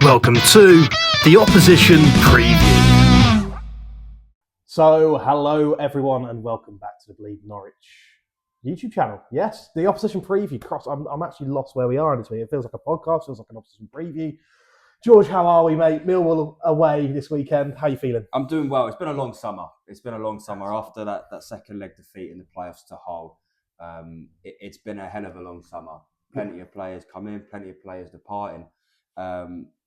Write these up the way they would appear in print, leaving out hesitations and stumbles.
Welcome to the Opposition Preview. So, hello everyone, and welcome back to the Bleed Norwich YouTube channel. Yes, the Opposition Preview. I'm actually lost where we are in this week. It feels like a podcast, feels like an Opposition Preview. George, how are we, mate? Millwall away this weekend. How are you feeling? I'm doing well. It's been a long summer. After that second leg defeat in the playoffs to Hull. It's been a hell of a long summer. Plenty of players come in, plenty of players departing.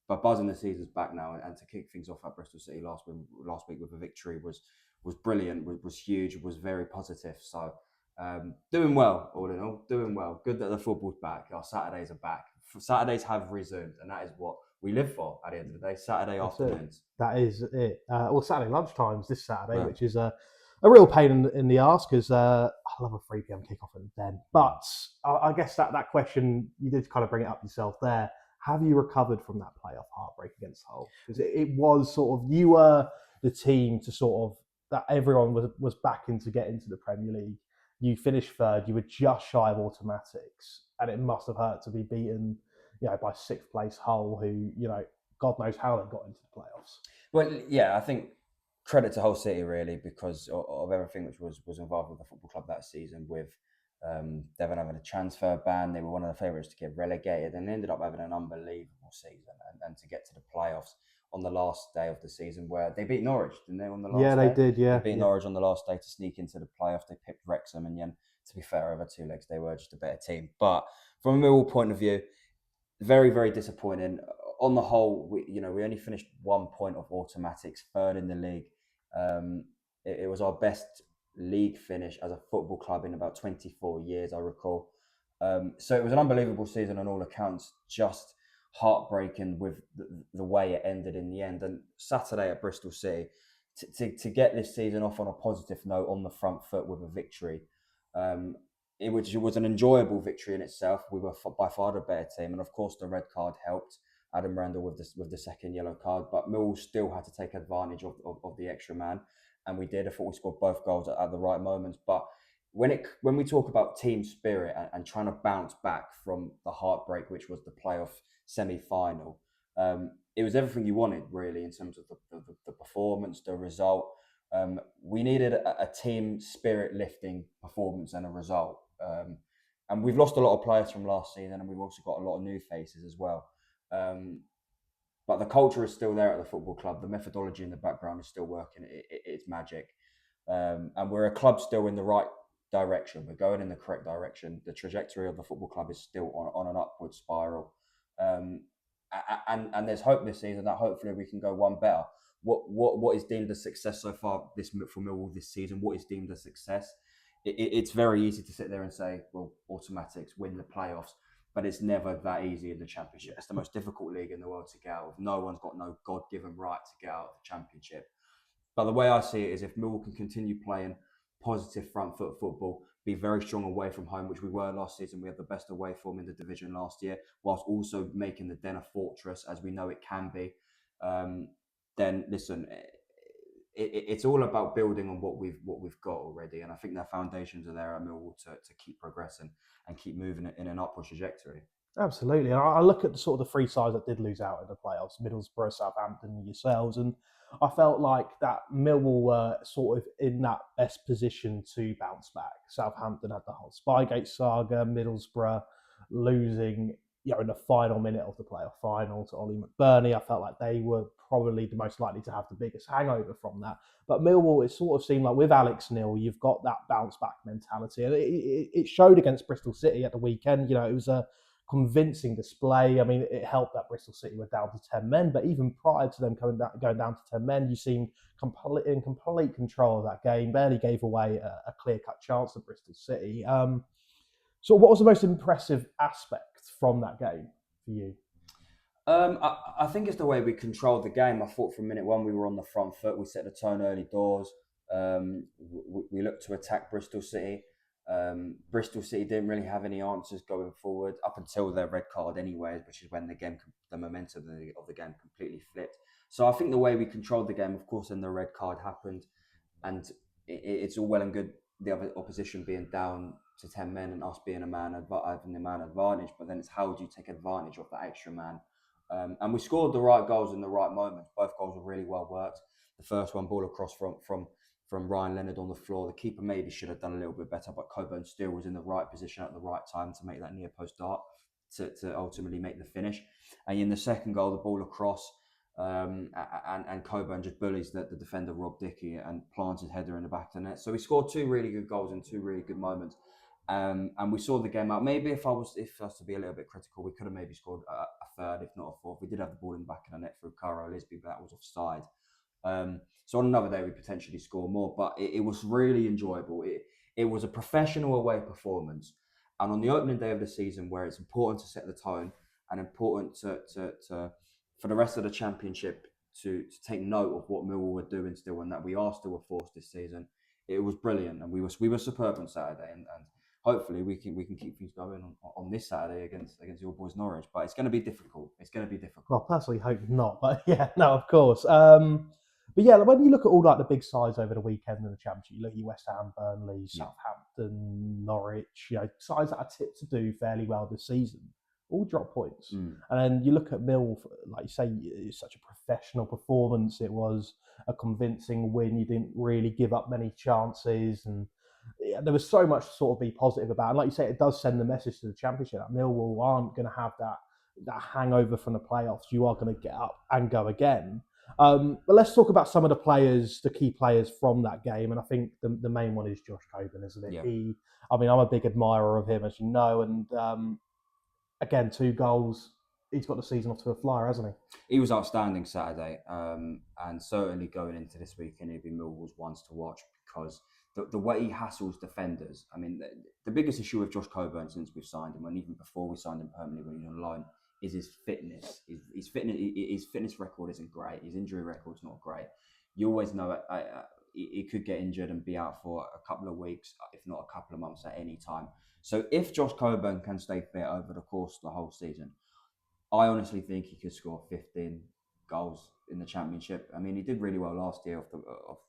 But buzzing the season's back now, and to kick things off at Bristol City last week with a victory was brilliant, was huge, was very positive. So doing well, all in all, doing well. Good that the football's back. Our Saturdays are back. Saturdays have resumed, and that is what we live for at the end of the day. Saturday afternoons. That is it. Saturday lunchtimes this Saturday, which is a real pain in the arse because I love a 3 p.m. kickoff at then. But I guess that question, you did kind of bring it up yourself there. Have you recovered from that playoff heartbreak against Hull? Because it was sort of, you were the team to sort of, that everyone was backing to get into the Premier League. You finished third, you were just shy of automatics, and it must have hurt to be beaten, by sixth place Hull, who, God knows how they got into the playoffs. Well, yeah, I think credit to Hull City really because of everything which was involved with the football club that season, with Devon having a transfer ban. They were one of the favourites to get relegated, and they ended up having an unbelievable season and to get to the playoffs on the last day of the season, where they beat Norwich, didn't they? On the last day? Yeah, they did. Yeah, they beat Norwich on the last day to sneak into the playoffs. They picked Wrexham, and then, to be fair, over 2 legs, they were just a better team. But from a Millwall point of view, very, very disappointing. On the whole, we only finished 1 point of automatics, third in the league. It was our best league finish as a football club in about 24 years, I recall. So it was an unbelievable season on all accounts, just heartbreaking with the way it ended in the end. And Saturday at Bristol City, to get this season off on a positive note, on the front foot with a victory, it was an enjoyable victory in itself. We were by far the better team, and of course the red card helped Adam Randall with the second yellow card, but Millwall still had to take advantage of the extra man, and we did. I thought we scored both goals at the right moments. But when we talk about team spirit and trying to bounce back from the heartbreak, which was the playoff semi-final, it was everything you wanted really in terms of the performance, the result. We needed a team spirit lifting performance and a result. And we've lost a lot of players from last season, and we've also got a lot of new faces as well. But the culture is still there at the football club. The methodology in the background is still working. It's magic. And we're a club still in the right direction. We're going in the correct direction. The trajectory of the football club is still on an upward spiral. And there's hope this season that hopefully we can go one better. What is deemed a success so far for Millwall this season? What is deemed a success? It's very easy to sit there and say, well, automatics win the playoffs. But it's never that easy in the Championship. It's the most difficult league in the world to get out of. No one's got no God-given right to get out of the Championship. But the way I see it is, if Millwall can continue playing positive front foot football, be very strong away from home, which we were last season. We had the best away form in the division last year, whilst also making the Den a fortress, as we know it can be. Then listen, it's all about building on what we've got already, and I think their foundations are there at Millwall to keep progressing and keep moving it in an upward trajectory. Absolutely. And I look at the 3 sides that did lose out in the playoffs: Middlesbrough, Southampton, yourselves, and I felt like that Millwall were sort of in that best position to bounce back. Southampton had the whole Spygate saga, Middlesbrough losing in the final minute of the playoff final to Ollie McBurney. I felt like they were probably the most likely to have the biggest hangover from that. But Millwall, it sort of seemed like with Alex Neil, you've got that bounce back mentality. And it showed against Bristol City at the weekend. It was a convincing display. I mean, it helped that Bristol City were down to 10 men, but even prior to them going down to 10 men, you seemed in complete control of that game, barely gave away a clear-cut chance to Bristol City. So what was the most impressive aspect from that game for you? I think it's the way we controlled the game. I thought from minute one we were on the front foot. We set the tone early doors. We looked to attack Bristol City. Bristol City didn't really have any answers going forward up until their red card anyway, which is when the momentum of the game completely flipped. So I think the way we controlled the game, of course, then the red card happened, and it's all well and good the other opposition being down to 10 men and us being having the man advantage, but then it's how do you take advantage of that extra man And we scored the right goals in the right moments. Both goals were really well worked. The first one, ball across from Ryan Leonard on the floor. The keeper maybe should have done a little bit better, but Coburn still was in the right position at the right time to make that near post dart to ultimately make the finish. And in the second goal, the ball across, and Coburn just bullies the defender Rob Dickey and plants his header in the back of the net. So we scored two really good goals in two really good moments. And we saw the game out. Maybe if I was to be a little bit critical, we could have maybe scored a third, if not a fourth. We did have the ball in the back of the net through Caro Lisby, but that was offside. So on another day, we potentially score more, but it was really enjoyable. It was a professional away performance. And on the opening day of the season, where it's important to set the tone and important to for the rest of the championship to take note of what Millwall were doing still, and that we are still a force this season, it was brilliant. And we were superb on Saturday, and hopefully we can keep things going on this Saturday against your boys Norwich. But it's going to be difficult. Well, personally, hope not. But yeah, no, of course. But yeah, when you look at all like the big sides over the weekend in the Championship, you look at your West Ham, Burnley, Southampton, Norwich, sides that are tipped to do fairly well this season, all drop points. And then you look at Mill, like you say, it's such a professional performance. It was a convincing win. You didn't really give up many chances, and there was so much to sort of be positive about. And like you say, it does send the message to the Championship that Millwall aren't going to have that hangover from the playoffs. You are going to get up and go again. But let's talk about some of the key players from that game. And I think the main one is Josh Coburn, isn't it? Yeah. I'm a big admirer of him, as you know. And again, 2 goals. He's got the season off to a flyer, hasn't he? He was outstanding Saturday. And certainly going into this weekend, he'll be Millwall's ones to watch, because the way he hassles defenders. I mean, the biggest issue with Josh Coburn since we've signed him, and even before we signed him permanently when he was on loan, is his fitness. His fitness record isn't great. His injury record's not great. You always know he could get injured and be out for a couple of weeks, if not a couple of months at any time. So if Josh Coburn can stay fit over the course of the whole season, I honestly think he could score 15 goals in the Championship. I mean, he did really well last year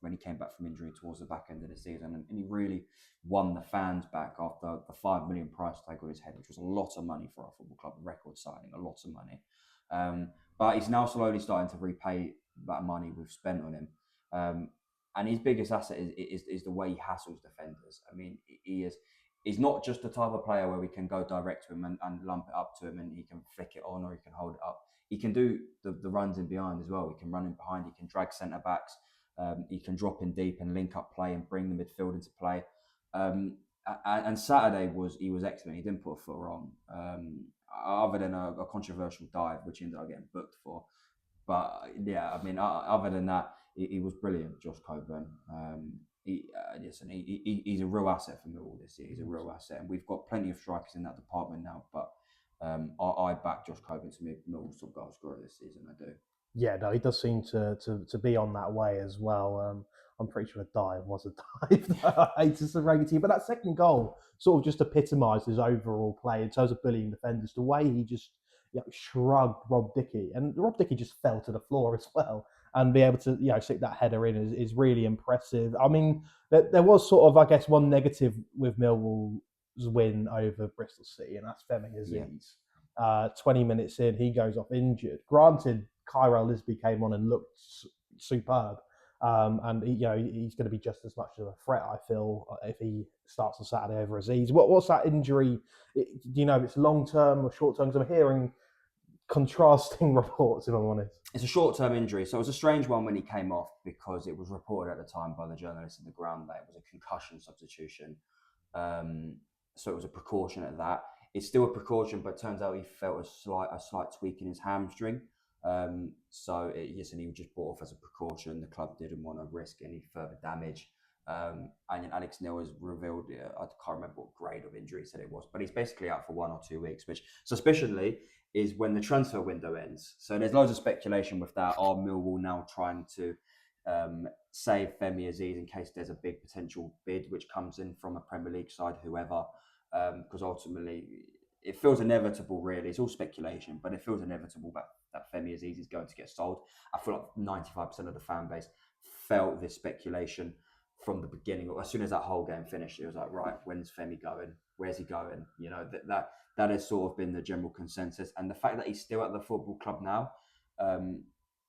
when he came back from injury towards the back end of the season, and he really won the fans back after the $5 million price tag on his head, which was a lot of money for our football club, record signing, a lot of money. But he's now slowly starting to repay that money we've spent on him. And his biggest asset is the way he hassles defenders. I mean, he's not just the type of player where we can go direct to him and lump it up to him and he can flick it on or he can hold it up. He can do the runs in behind as well. He can run in behind. He can drag centre backs. He can drop in deep and link up play and bring the midfield into play. And Saturday he was excellent. He didn't put a foot wrong, other than a controversial dive which he ended up getting booked for. But yeah, I mean, other than that, he was brilliant, Josh Coburn. He's a real asset for Millwall this year. He's a real asset, and we've got plenty of strikers in that department now. But I back Josh Coburn to be Millwall's top goal scorer this season. I do. Yeah, no, he does seem to be on that way as well. I'm pretty sure a dive was a dive. I hate to surrender to you, but that second goal sort of just epitomised his overall play in terms of bullying defenders. The way he just shrugged Rob Dickey, and Rob Dickey just fell to the floor as well, and be able to stick that header in is really impressive. I mean, there was sort of, I guess, one negative with Millwall's win over Bristol City, and that's Femi Aziz. 20 minutes in, he goes off injured. Granted, Cairo Lisby came on and looked superb. And he's going to be just as much of a threat, I feel, if he starts on Saturday over Aziz. What's that injury? Do you know if it's long-term or short-term? Because I'm hearing contrasting reports, if I'm honest. It's a short-term injury. So it was a strange one when he came off, because it was reported at the time by the journalists in the ground that it was a concussion substitution. So it was a precaution at that. It's still a precaution, but it turns out he felt a slight tweak in his hamstring. And he was just brought off as a precaution. The club didn't want to risk any further damage. And Alex Neil has revealed, I can't remember what grade of injury he said it was, but he's basically out for 1 or 2 weeks, which suspiciously is when the transfer window ends. So there's loads of speculation with that. Are Millwall now trying to save Femi Aziz in case there's a big potential bid which comes in from a Premier League side, whoever? Because ultimately it feels inevitable, really. It's all speculation, but it feels inevitable that Femi Aziz is going to get sold. I feel like 95% of the fan base felt this speculation from the beginning. As soon as that whole game finished, it was like, right, when's Femi going? Where's he going? You know, that has sort of been the general consensus. And the fact that he's still at the football club now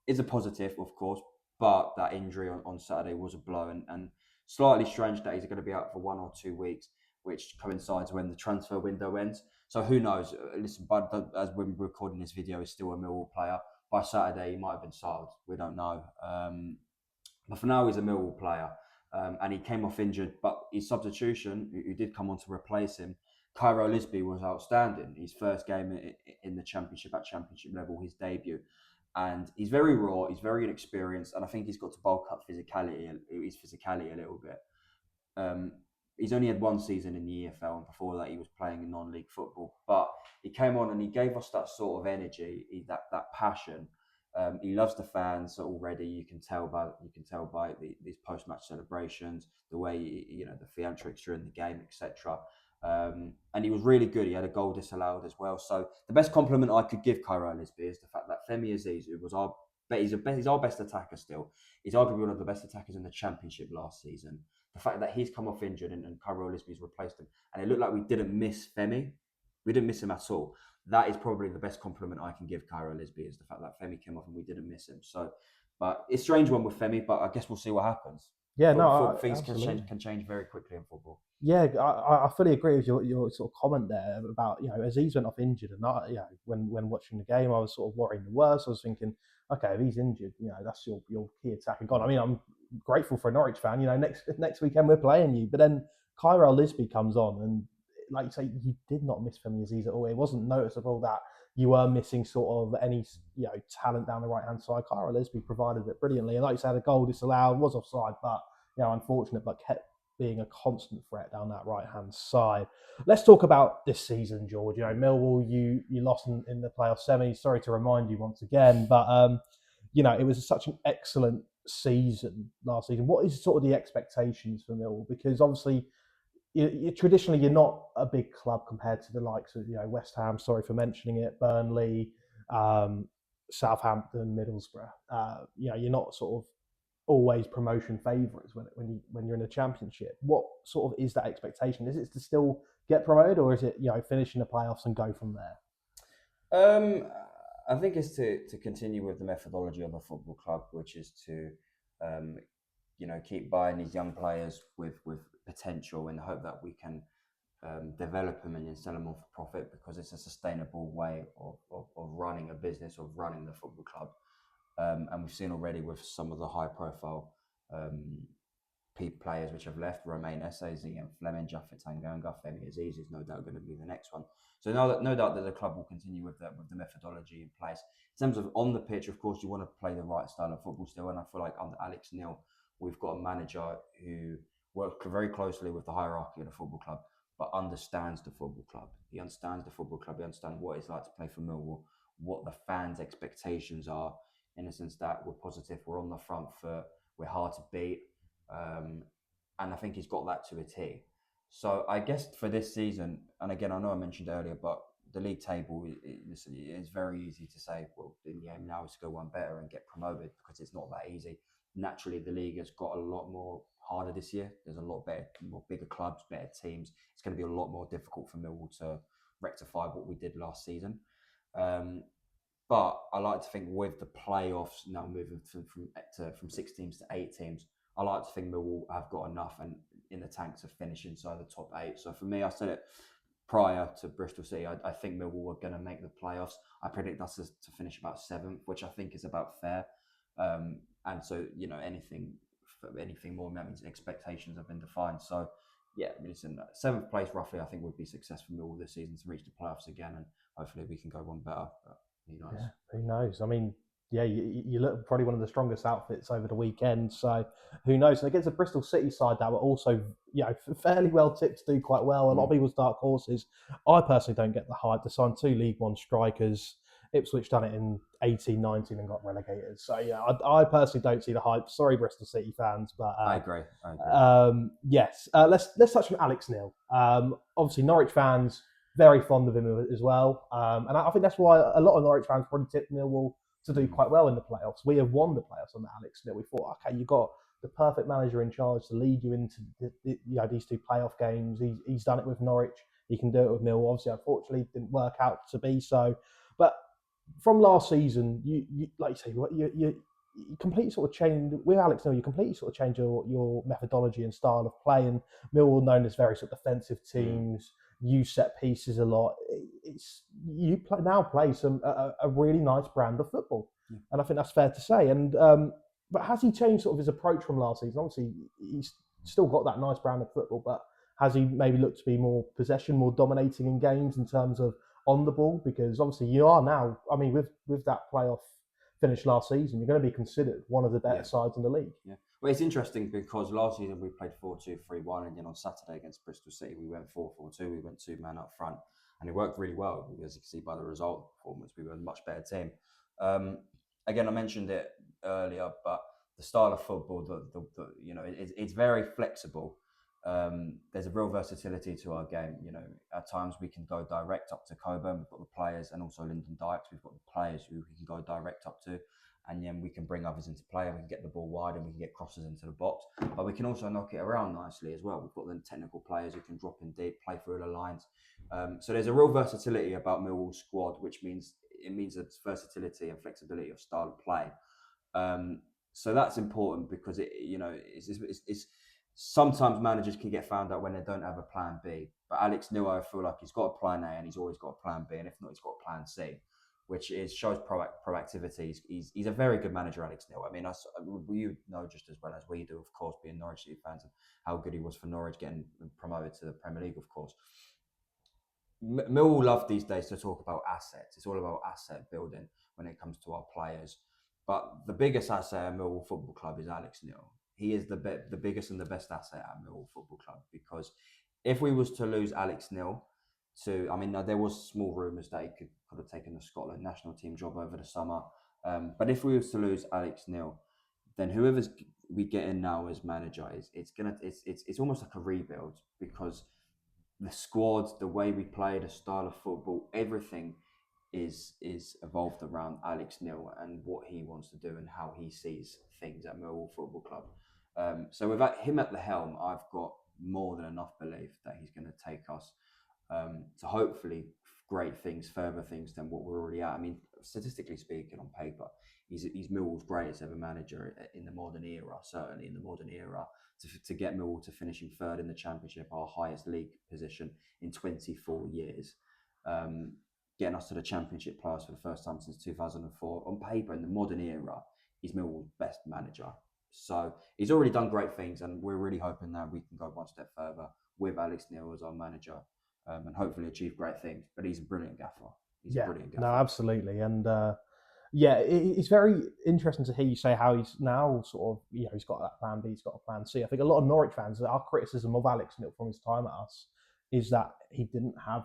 is a positive, of course. But that injury on Saturday was a blow, and slightly strange that he's going to be out for 1 or 2 weeks, which coincides when the transfer window ends. So who knows? Listen, but as we're recording this video, he's still a Millwall player. By Saturday, he might have been sold. We don't know. But for now, he's a Millwall player. And he came off injured, but his substitution, who did come on to replace him, Cairo Lisby, was outstanding. His first game in the Championship, at Championship level, his debut. And he's very raw, he's very inexperienced, and I think he's got to bulk up his physicality a little bit. He's only had 1 season in the EFL, and before that he was playing in non-league football. But he came on and he gave us that sort of energy, that passion. He loves the fans already. You can tell by these post-match celebrations, the way the theatrics during the game, etc. And he was really good. He had a goal disallowed as well. So the best compliment I could give Cairo Lisby is the fact that Femi Aziz, who was he's our best attacker still. He's arguably one of the best attackers in the Championship last season. The fact that he's come off injured and Cairo Lisby's replaced him, and it looked like we didn't miss Femi. We didn't miss him at all. That is probably the best compliment I can give Cairo Lisby, is the fact that Femi came off and we didn't miss him. So, but it's a strange one with Femi, but I guess we'll see what happens. Yeah, things can change very quickly in football. Yeah, I fully agree with your sort of comment there about, Aziz went off injured, and when watching the game, I was sort of worrying the worst. I was thinking, okay, if he's injured, that's your key attacker gone. I mean, I'm grateful for a Norwich fan. Next weekend we're playing you, but then Cairo Lisby comes on, and like you say, you did not miss Femi Aziz at all. It wasn't noticeable that you were missing sort of any talent down the right hand side. Cairo Lisby provided it brilliantly, and like you said, a goal disallowed, was offside, but unfortunate, but kept being a constant threat down that right-hand side. Let's talk about this season, George. Millwall, you lost in the playoff semi. Sorry to remind you once again, but it was such an excellent season last season. What is sort of the expectations for Millwall? Because obviously, traditionally you're not a big club compared to the likes of West Ham. Sorry for mentioning it. Burnley, Southampton, Middlesbrough. You're not sort of always promotion favourites when you're in the Championship. What sort of is that expectation? Is it to still get promoted, or is it finish in the playoffs and go from there? I think it's to continue with the methodology of a football club, which is to keep buying these young players with potential, in the hope that we can develop them and then sell them on for profit, because it's a sustainable way of running a business, of running the football club. And we've seen already with some of the high-profile players which have left, Romain Essazi and Fleming, Jaffet Tanganga, Femi Aziz is no doubt going to be the next one. So no doubt that the club will continue with the methodology in place. In terms of on the pitch, of course, you want to play the right style of football still, and I feel like under Alex Neil, we've got a manager who works very closely with the hierarchy of the football club, but understands the football club. He understands the football club. He understands what it's like to play for Millwall, what the fans' expectations are, in a sense that we're positive, we're on the front foot, we're hard to beat. And I think he's got that to a T. So I guess for this season, and again, I know I mentioned earlier, but the league table, it's very easy to say, well, the aim now is to go one better and get promoted, because it's not that easy. Naturally, the league has got a lot more harder this year. There's a lot more bigger clubs, better teams. It's going to be a lot more difficult for Millwall to rectify what we did last season. But I like to think with the playoffs now moving from 6 teams to 8 teams, I like to think Millwall have got enough and in the tank to finish inside the top 8. So for me, I said it prior to Bristol City, I think Millwall are going to make the playoffs. I predict us to finish about 7th, which I think is about fair. And so, anything more, that means expectations have been defined. So, yeah, listen, 7th place roughly, I think would be success for Millwall this season to reach the playoffs again, and hopefully we can go one better. But who knows? Yeah, who knows? I mean, you look probably one of the strongest outfits over the weekend. So who knows? And against the Bristol City side that were also, fairly well tipped to do quite well. A lot of people's dark horses. I personally don't get the hype. They signed 2 League One strikers. Ipswich done it in 18-19 and got relegated. So I personally don't see the hype. Sorry, Bristol City fans, but I agree. yes, let's touch on Alex Neil. Obviously, Norwich fans very fond of him as well, and I think that's why a lot of Norwich fans probably tipped Millwall to do quite well in the playoffs. We have won the playoffs under Alex Neil. We thought, okay, you've got the perfect manager in charge to lead you into these two playoff games. He's done it with Norwich. He can do it with Millwall. Obviously, unfortunately, it didn't work out to be so. But from last season, you like you say, you completely sort of changed with Alex Neil. You completely sort of changed your methodology and style of play. And Millwall, known as very sort of defensive teams, use set pieces a lot. Now play a really nice brand of football, and I think that's fair to say. And but has he changed sort of his approach from last season? Obviously, he's still got that nice brand of football, but has he maybe looked to be more possession, more dominating in games in terms of on the ball? Because obviously you are now, I mean, with that playoff finish last season, you're going to be considered one of the better sides in the league. Yeah. Well, it's interesting because last season we played 4-2-3-1, and then on Saturday against Bristol City we went 4-4-2. We went 2-man up front, and it worked really well. As you can see by the result performance, we were a much better team. Again, I mentioned it earlier, but the style of football, it's very flexible. There's a real versatility to our game. At times we can go direct up to Coburn. We've got the players, and also Lyndon Dykes. We've got the players who we can go direct up to, and then we can bring others into play, and we can get the ball wide, and we can get crosses into the box. But we can also knock it around nicely as well. We've got the technical players who can drop in deep, play through the lines. So there's a real versatility about Millwall's squad, which means it's versatility and flexibility of style of play. So that's important because it's sometimes managers can get found out when they don't have a plan B. But Alex Neil, I feel like he's got a plan A and he's always got a plan B, and if not, he's got a plan C, which shows proactivity. He's a very good manager, Alex Neil. I mean, you know just as well as we do, of course, being Norwich City fans, and how good he was for Norwich getting promoted to the Premier League, of course. Millwall love these days to talk about assets. It's all about asset building when it comes to our players. But the biggest asset at Millwall Football Club is Alex Neil. He is the biggest and the best asset at Millwall Football Club, because if we was to lose Alex Neil there was small rumours that he could have taken the Scotland national team job over the summer. But if we was to lose Alex Neil, then whoever's we get in now as manager it's almost like a rebuild, because the squad, the way we play, the style of football, everything is evolved around Alex Neil and what he wants to do and how he sees things at Millwall Football Club. So with him at the helm, I've got more than enough belief that he's going to take us to hopefully great things, further things than what we're already at. I mean, statistically speaking, on paper, he's Millwall's greatest ever manager in the modern era, certainly in the modern era, to get Millwall to finishing third in the Championship, our highest league position in 24 years. Getting us to the Championship playoffs for the first time since 2004. On paper, in the modern era, he's Millwall's best manager. So he's already done great things, and we're really hoping that we can go one step further with Alex Neil as our manager, and hopefully achieve great things. But he's a brilliant gaffer. He's a brilliant gaffer. No, absolutely. And it's very interesting to hear you say how he's now sort of, he's got that plan B, he's got a plan C. I think a lot of Norwich fans, our criticism of Alex Neil from his time at us is that he didn't have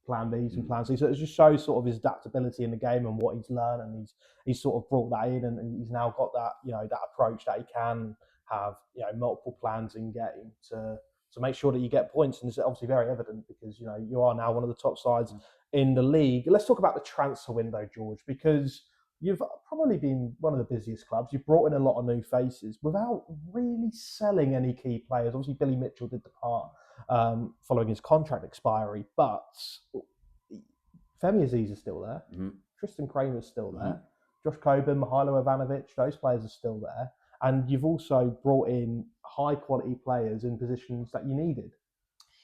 plan Bs and plan C. So it just shows sort of his adaptability in the game and what he's learned, and he's sort of brought that in, and he's now got that, that approach that he can have, multiple plans in game to make sure that you get points. And it's obviously very evident because, you are now one of the top sides in the league. Let's talk about the transfer window, George, because you've probably been one of the busiest clubs. You've brought in a lot of new faces without really selling any key players. Obviously, Billy Mitchell did depart following his contract expiry, but Femi Aziz is still there. Mm-hmm. Tristan Kramer's still there. Josh Coburn, Mihailo Ivanovic, those players are still there. And you've also brought in high-quality players in positions that you needed.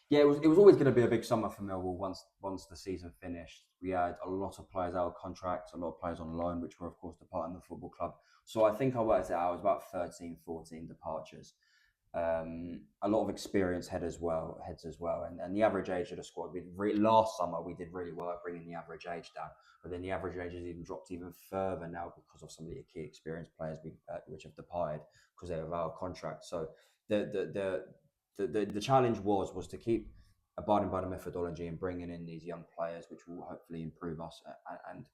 Yeah, it was always going to be a big summer for Millwall once the season finished. We had a lot of players out of contract, a lot of players on loan, which were, of course, departing the football club. So I think I worked it out. It was about 13, 14 departures. A lot of experienced heads as well, and the average age of the squad. Last summer we did really well at bringing the average age down, but then the average age has even dropped even further now because of some of the key experienced players which have departed because they have out of contract. So the challenge was to keep abiding by the methodology and bringing in these young players, which will hopefully improve us and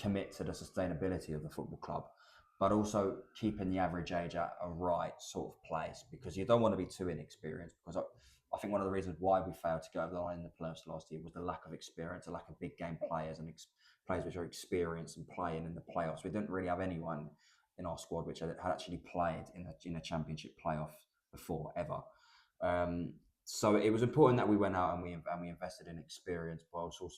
commit to the sustainability of the football club, but also keeping the average age at a right sort of place, because you don't want to be too inexperienced. Because I think one of the reasons why we failed to go over the line in the playoffs last year was the lack of experience, the lack of big game players and players which are experienced and playing in the playoffs. We didn't really have anyone in our squad, which had actually played in a championship playoff before ever. So it was important that we went out and we invested in experience, but also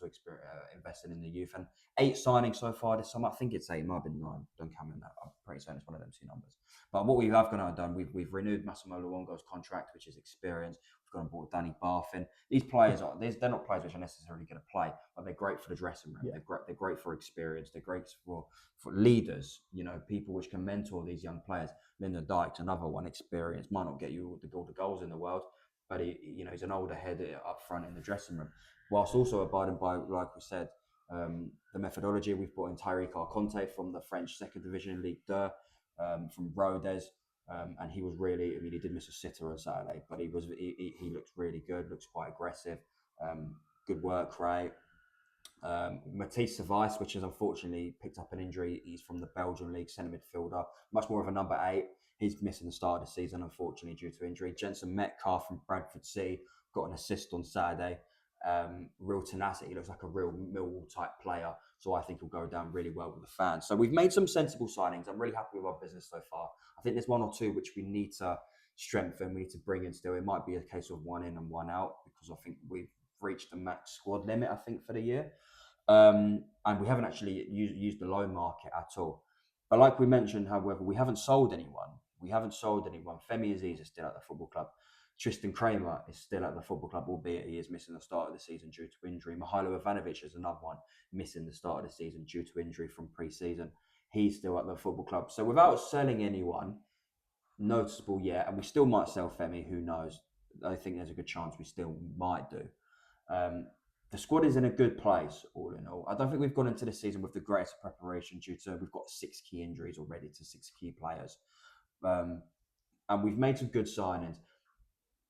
invested in the youth. And 8 signings so far this summer. I think it's 8, might have been 9. Don't count me on that. I'm pretty certain it's one of them 2 numbers. But what we have gone out and done, we've renewed Massimo Luongo's contract, which is experience. We've gone and bought Danny Barfin. These players they're not players which are necessarily going to play, but they're great for the dressing room. Yeah. They're great for experience. They're great for leaders. People which can mentor these young players. Linda Dykes, another one, experience, might not get you all the goals in the world, but he's an older head up front in the dressing room, whilst also abiding by, like we said, the methodology. We've brought in Tyrique Arconte from the French second division Ligue 2, from Rodez, and he was really, he did miss a sitter on Saturday, but he looks really good, looks quite aggressive, good work rate. Matisse Savais, which has unfortunately picked up an injury. He's from the Belgian league, centre midfielder, much more of a number 8. He's missing the start of the season, unfortunately, due to injury. Jensen Metcalf from Bradford City got an assist on Saturday. Real tenacity. He looks like a real Millwall type player. So I think he'll go down really well with the fans. So we've made some sensible signings. I'm really happy with our business so far. I think there's 1 or 2 which we need to strengthen. We need to bring in still. It might be a case of 1 in and 1 out, because I think we've reached the max squad limit, I think, for the year. And we haven't actually used the loan market at all. But like we mentioned, however, we haven't sold anyone. Femi Aziz is still at the football club. Tristan Kramer is still at the football club, albeit he is missing the start of the season due to injury. Mihailo Ivanovic is another one, missing the start of the season due to injury from pre-season. He's still at the football club. So without selling anyone noticeable yet, and we still might sell Femi, who knows? I think there's a good chance we still might do. The squad is in a good place, all in all. I don't think we've gone into the season with the greatest preparation due to we've got 6 key injuries already to 6 key players. And we've made some good signings,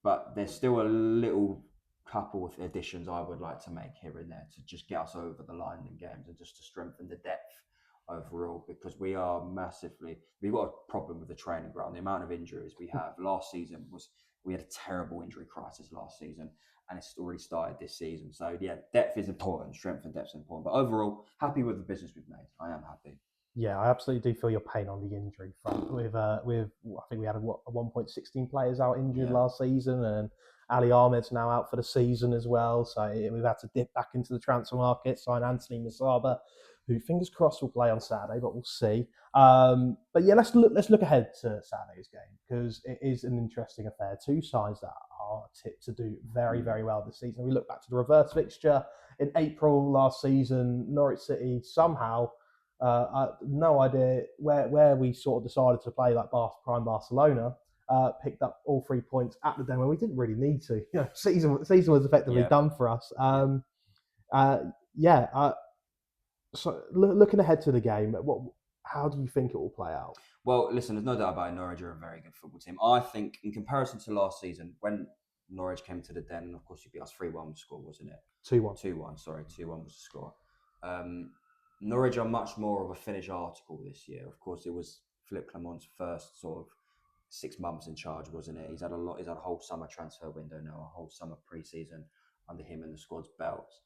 but there's still a little couple of additions I would like to make here and there to just get us over the line in games and just to strengthen the depth overall, because we've got a problem with the training ground. The amount of injuries we have last season we had a terrible injury crisis last season, and it's already started this season. So yeah, depth is important, strength and depth is important. But overall, happy with the business we've made. I am happy. Yeah, I absolutely do feel your pain on the injury front. With I think we had 1.16 players out injured last season, and Ali Ahmed's now out for the season as well. So we've had to dip back into the transfer market, sign Anthony Masaba, who fingers crossed will play on Saturday, but we'll see. But yeah, let's look ahead to Saturday's game, because it is an interesting affair. 2 sides that are tipped to do very, very well this season. We look back to the reverse fixture in April last season. Norwich City somehow, no idea where we sort of decided to play like prime Barcelona. Picked up all 3 points at the Den when we didn't really need to. Season was effectively done for us. So looking ahead to the game, how do you think it will play out? Well, listen, there's no doubt about it. Norwich are a very good football team. I think in comparison to last season, when Norwich came to the Den, and of course you beat us 3-1 score, wasn't it? 2-1. 2-1, sorry. 2-1 was the score. Norwich are much more of a finished article this year. Of course, it was Philippe Clement's first sort of 6 months in charge, wasn't it? He's had a whole summer transfer window now, a whole summer pre-season under him and the squad's belts.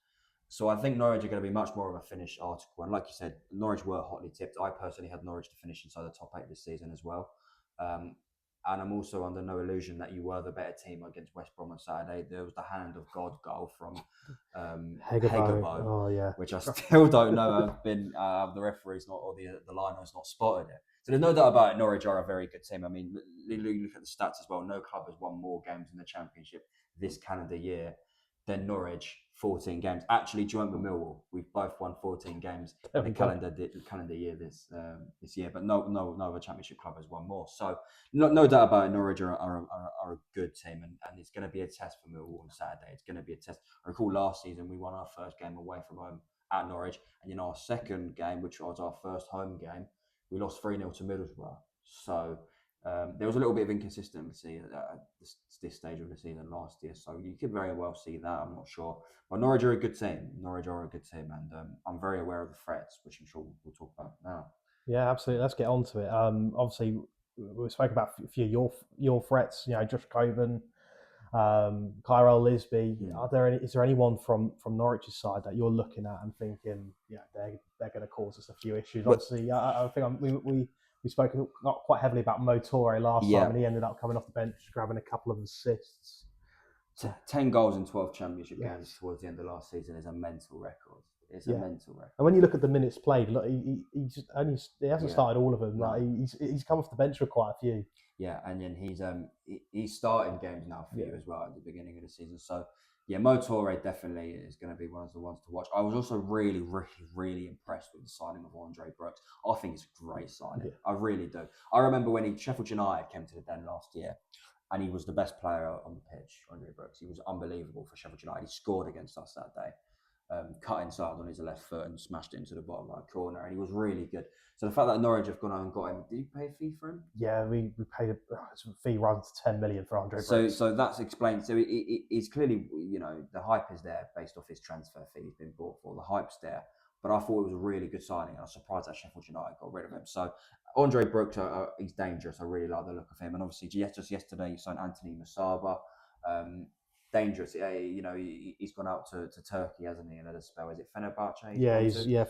So I think Norwich are going to be much more of a finished article. And like you said, Norwich were hotly tipped. I personally had Norwich to finish inside the top 8 this season as well. And I'm also under no illusion that you were the better team against West Brom on Saturday. There was the hand of God goal from Hegebo, oh yeah, which I still don't know. Have been the referee's not, or the liner's not spotted it. So there's no doubt about it. Norwich are a very good team. I mean, look at the stats as well. No club has won more games in the Championship this calendar year than Norwich, 14 games. Actually, joint with Millwall, we've both won 14 games in the calendar year this year. But no other Championship club has won more. So no doubt about it. Norwich are a good team, and it's going to be a test for Millwall on Saturday. It's going to be a test. I recall last season we won our first game away from home at Norwich, and our second game, which was our first home game, we lost 3-0 to Middlesbrough. So there was a little bit of inconsistency at this stage of the season last year. So you could very well see that. I'm not sure. But Norwich are a good team. And I'm very aware of the threats, which I'm sure we'll talk about now. Yeah, absolutely. Let's get on to it. Obviously, we spoke about a few of your threats, Josh Coben, Kyrell Lisby. Is there anyone from Norwich's side that you're looking at and thinking, they're going to cause us a few issues? Obviously, I think we We spoke not quite heavily about Motore last Yeah. time, and he ended up coming off the bench, grabbing a couple of assists. 10 goals in 12 championship Yes. games towards the end of last season is a mental record. It's Yeah. a mental record. And when you look at the minutes played, look, he hasn't Yeah. started all of them. No. Like he's come off the bench for quite a few. Yeah, and then he's starting games now for Yeah. you as well at the beginning of the season. So yeah, Motore definitely is going to be one of the ones to watch. I was also really, really, really impressed with the signing of Andre Brooks. I think it's a great signing. Yeah. I really do. I remember when Sheffield United came to the Den last year, and he was the best player on the pitch, Andre Brooks. He was unbelievable for Sheffield United. He scored against us that day. Cut inside on his left foot and smashed it into the bottom right corner, and he was really good. So the fact that Norwich have gone out and got him, did you pay a fee for him? Yeah, we paid a fee runs to 10 million for Andre Brooks. So that's explained. So he's clearly, the hype is there based off his transfer fee he's been bought for. The hype's there, but I thought it was a really good signing. I was surprised that Sheffield United got rid of him. So Andre Brooks, he's dangerous. I really like the look of him, and obviously just yesterday you signed Anthony Musaba. Dangerous. He's gone out to Turkey, hasn't he? And had a spell. Is it Fenerbahce?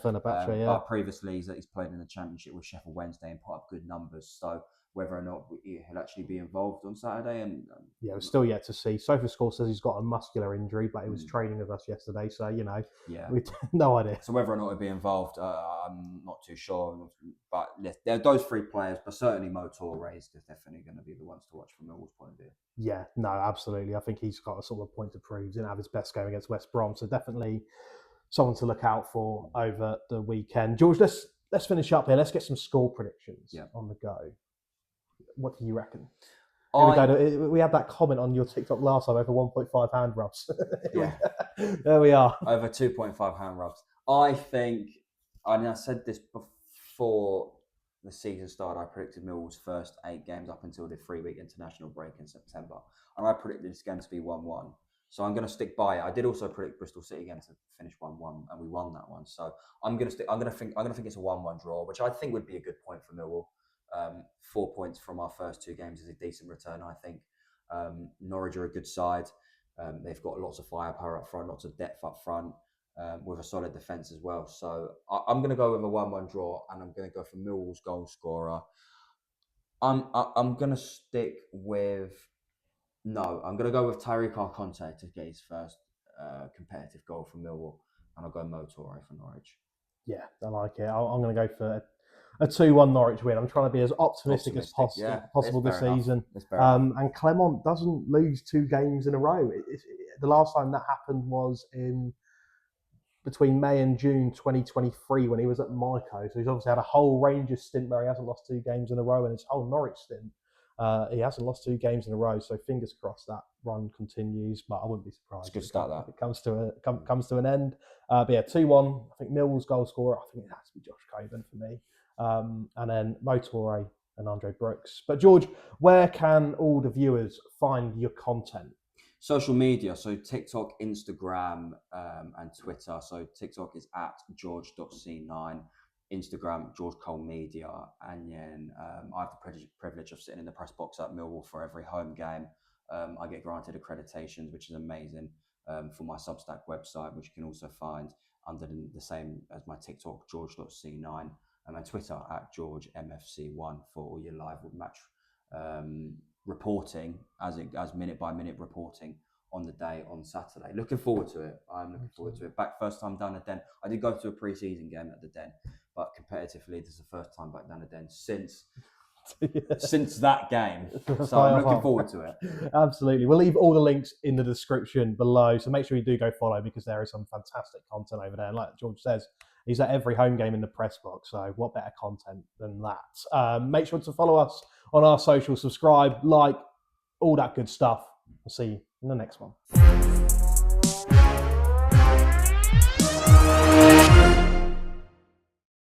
Fenerbahce. But previously he's played in the Championship with Sheffield Wednesday and put up good numbers. So whether or not he'll actually be involved on Saturday, and we're still yet to see. SofaScore says he's got a muscular injury, but he was training with us yesterday, so we no idea. So whether or not he'll be involved, I'm not too sure. But there are those three players, but certainly Motore is definitely going to be the ones to watch from Millwall's point of view. Yeah, no, absolutely. I think he's got a sort of point to prove. He didn't have his best game against West Brom, so definitely someone to look out for over the weekend. George, let's finish up here. Let's get some score predictions on the go. What do you reckon? We had that comment on your TikTok last time over 1.5 hand rubs. There we are. Over 2.5 hand rubs. I think, and I said this before the season started, I predicted Millwall's first 8 games up until the 3-week international break in September. And I predicted this game to be 1-1. So I'm going to stick by it. I did also predict Bristol City game to finish 1-1, and we won that one. So I'm going to think it's a 1-1 draw, which I think would be a good point for Millwall. 4 points from our first 2 games is a decent return, I think. Norwich are a good side. They've got lots of firepower up front, lots of depth up front, with a solid defence as well. So I'm going to go with a 1-1 draw, and I'm going to go for Millwall's goal scorer. I'm going to stick with... No, I'm going to go with Tariq Alconte to get his first competitive goal for Millwall, and I'll go Motore for Norwich. Yeah, I like it. I'm going to go for a 2-1 Norwich win. I'm trying to be as optimistic as possible this season. And Clement doesn't lose 2 games in a row. The last time that happened was between May and June 2023 when he was at Monaco. So he's obviously had a whole Rangers stint where he hasn't lost 2 games in a row, and his whole Norwich stint, he hasn't lost 2 games in a row. So fingers crossed that run continues, but I wouldn't be surprised. It's a good start, that. If it comes to an end. But yeah, 2-1. I think Millwall's goal scorer, I think it has to be Josh Coburn for me. And then Motore and Andre Brooks. But George, where can all the viewers find your content? Social media, so TikTok, Instagram, and Twitter. So TikTok is at george.c9, Instagram, George Cole Media, and then I have the privilege of sitting in the press box at Millwall for every home game. I get granted accreditations, which is amazing, for my Substack website, which you can also find under the same as my TikTok, george.c9, and Twitter at georgemfc1 for all your live match reporting, as minute by minute reporting on the day on Saturday. Looking forward to it. I'm looking forward to it. Back first time down the Den. I did go to a pre-season game at the Den, but competitively, this is the first time back down the Den since that game. So I'm looking forward to it. Absolutely. We'll leave all the links in the description below, so make sure you do go follow, because there is some fantastic content over there. And like George says, he's at every home game in the press box, so what better content than that? Make sure to follow us on our social, subscribe, like, all that good stuff. I'll see you in the next one.